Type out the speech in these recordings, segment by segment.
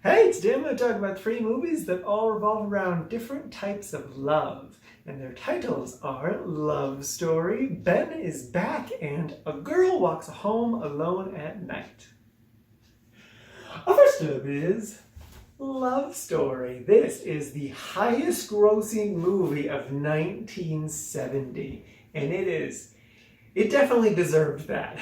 Hey, today I'm going to talk about 3 movies that all revolve around different types of love. And their titles are Love Story, Ben is Back, and A Girl Walks Home Alone at Night. Our first up is Love Story. This is the highest grossing movie of 1970, and it definitely deserved that.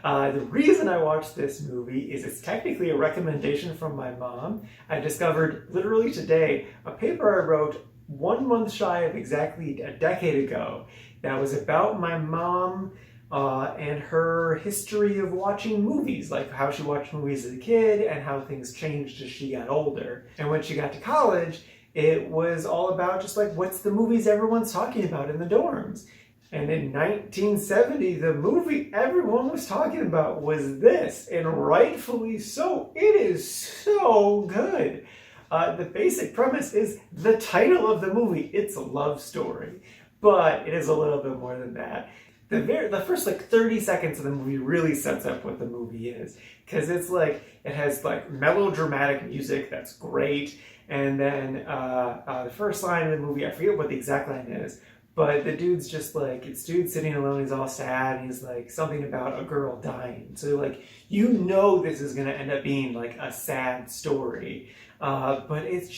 The reason I watched this movie is it's technically a recommendation from my mom. I discovered literally today a paper I wrote 1 month shy of exactly a decade ago that was about my mom and her history of watching movies, like how she watched movies as a kid and how things changed as she got older. And when she got to college, it was all about just like, what's the movies everyone's talking about in the dorms? And in 1970, the movie everyone was talking about was this, and rightfully so. It is so good. The basic premise is the title of the movie. It's a love story, but it is a little bit more than that. The first 30 seconds of the movie really sets up what the movie is, because it's it has melodramatic music that's great, and then the first line of the movie, I forget what the exact line is, but the dude's just it's dude sitting alone, he's all sad, and he's something about a girl dying. So this is gonna end up being a sad story. But it's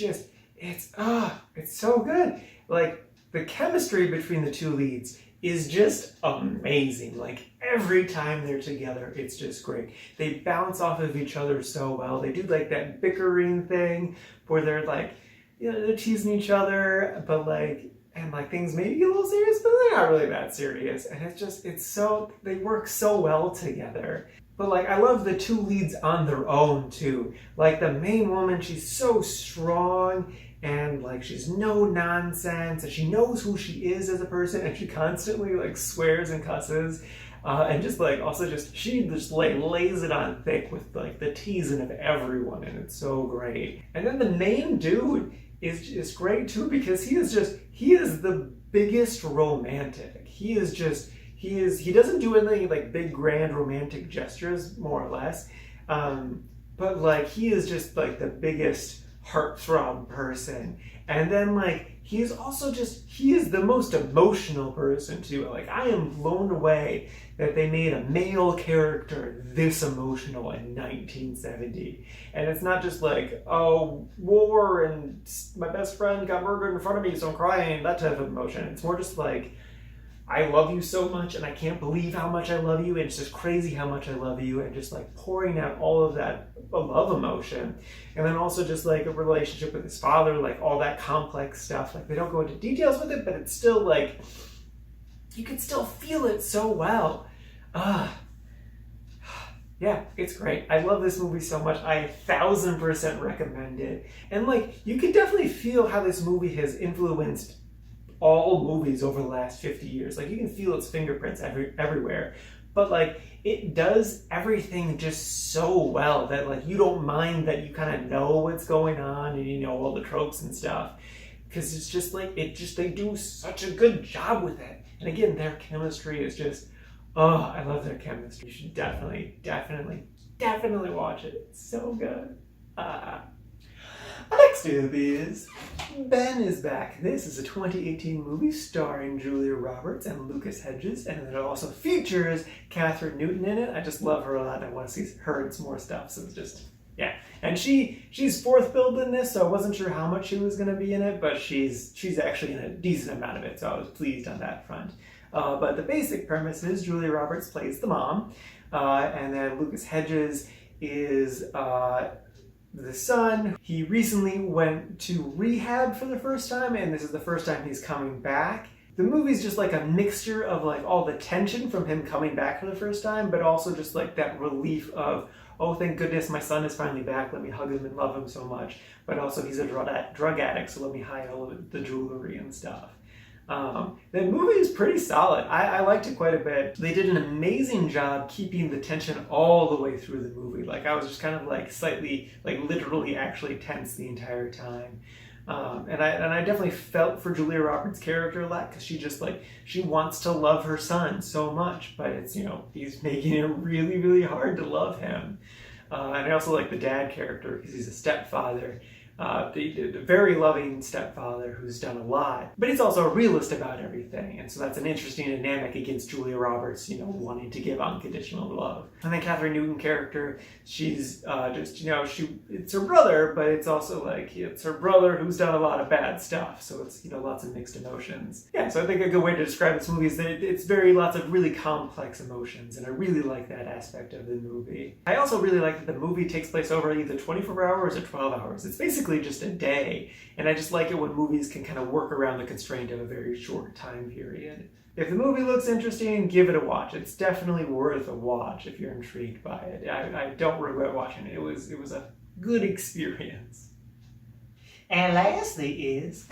so good. The chemistry between the 2 leads is just amazing. Every time they're together, it's just great. They bounce off of each other so well. They do that bickering thing where they're they're teasing each other, but things maybe get a little serious, but they're not really that serious. And they work so well together. But I love the 2 leads on their own too. The main woman, she's so strong and she's no nonsense, and she knows who she is as a person, and she constantly swears and cusses. And she lays it on thick with the teasing of everyone, and it's so great. And then the main dude is great too, because he is the biggest romantic. He doesn't do anything big grand romantic gestures, more or less, but he is just the biggest heartthrob person. And then he is the most emotional person too. I am blown away that they made a male character this emotional in 1970. And it's not just oh, war and my best friend got murdered in front of me so I'm crying, that type of emotion. It's more just I love you so much, and I can't believe how much I love you, and it's just crazy how much I love you, and just pouring out all of that love emotion. And then also just a relationship with his father, all that complex stuff. They don't go into details with it, but it's still you can still feel it so well. Yeah, it's great. I love this movie so much. I 1000% recommend it. And you can definitely feel how this movie has influenced all movies over the last 50 years. You can feel its fingerprints everywhere. But it does everything just so well that you don't mind that you kind of know what's going on and you know all the tropes and stuff. Because it's just they do such a good job with it. And again, their chemistry is just, I love their chemistry. You should definitely watch it. It's so good. Next up is Ben is Back. This is a 2018 movie starring Julia Roberts and Lucas Hedges, and it also features Catherine Newton in it. I just love her a lot. I want to see her in some more stuff, so it's just, yeah. And she's 4th billed in this, so I wasn't sure how much she was going to be in it, but she's actually in a decent amount of it, so I was pleased on that front. But the basic premise is Julia Roberts plays the mom, and then Lucas Hedges is the son. He recently went to rehab for the first time, and this is the first time he's coming back. The movie's just a mixture of all the tension from him coming back for the first time, but also just that relief of, oh, thank goodness my son is finally back, let me hug him and love him so much. But also he's a drug addict, so let me hide all of the jewelry and stuff. The movie is pretty solid. I liked it quite a bit. They did an amazing job keeping the tension all the way through the movie. I was just kind of slightly, literally actually tense the entire time. And I definitely felt for Julia Roberts' character a lot, because she just she wants to love her son so much, but it's, he's making it really, really hard to love him. And I also like the dad character because he's a stepfather. The very loving stepfather who's done a lot, but he's also a realist about everything, and so that's an interesting dynamic against Julia Roberts, wanting to give unconditional love. And then Catherine Newton character, she's it's her brother, but it's also like it's her brother who's done a lot of bad stuff, so it's lots of mixed emotions. Yeah, so I think a good way to describe this movie is that it's lots of really complex emotions, and I really like that aspect of the movie. I also really like that the movie takes place over either 24 hours or 12 hours. It's basically just a day, and I just like it when movies can kind of work around the constraint of a very short time period. If the movie looks interesting, give it a watch. It's definitely worth a watch if you're intrigued by it. I don't regret watching it. It was a good experience. And lastly is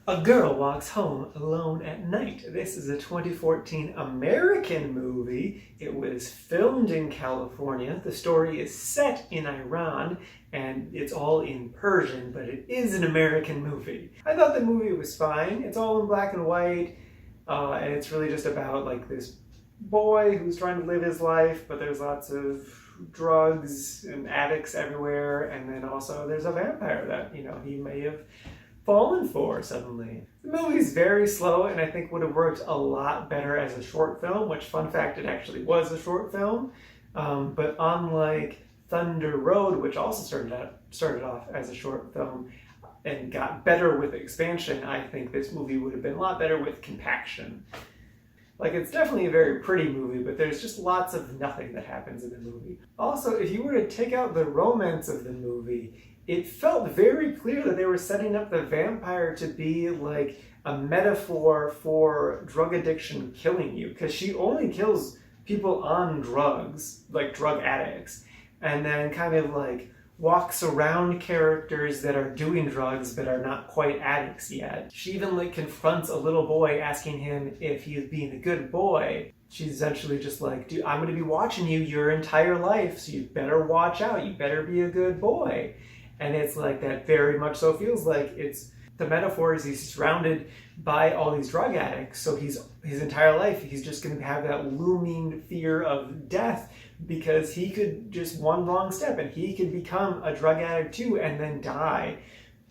A Girl Walks Home Alone at Night. This is a 2014 American movie. It was filmed in California. The story is set in Iran, and it's all in Persian, but it is an American movie. I thought the movie was fine. It's all in black and white, and it's really just about like this boy who's trying to live his life, but there's lots of drugs and addicts everywhere, and then also there's a vampire that, he may have fallen for suddenly. The movie's very slow, and I think would have worked a lot better as a short film, which, fun fact, it actually was a short film. But unlike Thunder Road, which also started off as a short film and got better with expansion, I think this movie would have been a lot better with compaction. Like, it's definitely a very pretty movie, but there's just lots of nothing that happens in the movie. Also, if you were to take out the romance of the movie, it felt very clear that they were setting up the vampire to be like a metaphor for drug addiction killing you, because she only kills people on drugs, like drug addicts, and then kind of like walks around characters that are doing drugs but are not quite addicts yet. She even like confronts a little boy asking him if he's being a good boy. She's essentially just like, dude, I'm going to be watching you your entire life, so you better watch out, you better be a good boy. And it's like that very much so feels like it's the metaphor is he's surrounded by all these drug addicts, so his entire life he's just going to have that looming fear of death, because he could just one wrong step and he could become a drug addict too and then die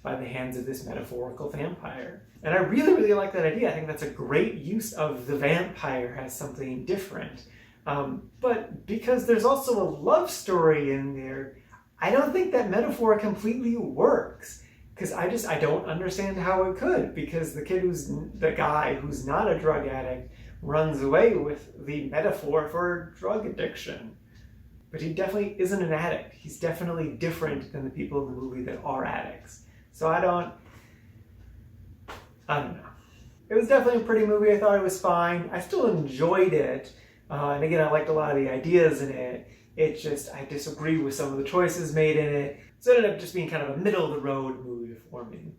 by the hands of this metaphorical vampire. And I really, really like that idea. I think that's a great use of the vampire as something different. But because there's also a love story in there, I don't think that metaphor completely works, because I don't understand how it could, because the guy who's not a drug addict runs away with the metaphor for drug addiction. But he definitely isn't an addict. He's definitely different than the people in the movie that are addicts. So I don't know. It was definitely a pretty movie. I thought it was fine. I still enjoyed it. And again, I liked a lot of the ideas in it. It's just, I disagree with some of the choices made in it. So it ended up just being kind of a middle-of-the-road movie for me.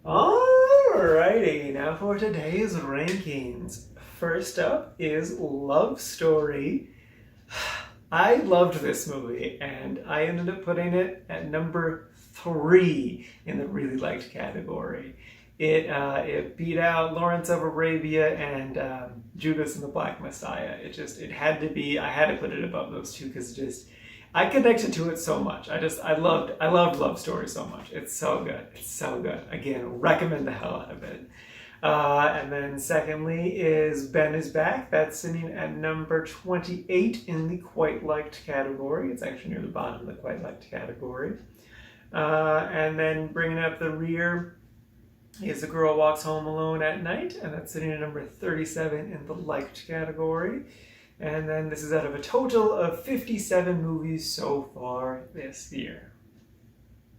Alrighty, now for today's rankings. First up is Love Story. I loved this movie, and I ended up putting it at number 3 in the really liked category. It beat out Lawrence of Arabia and Judas and the Black Messiah. It had to be, I had to put it above those two, because I connected to it so much. I loved Love Story so much. It's so good. It's so good. Again, recommend the hell out of it. And then secondly is Ben is Back. That's sitting at number 28 in the quite liked category. It's actually near the bottom of the quite liked category. And then bringing up the rear is A Girl Walks Home Alone at Night, and that's sitting at number 37 in the liked category. And then this is out of a total of 57 movies so far this year.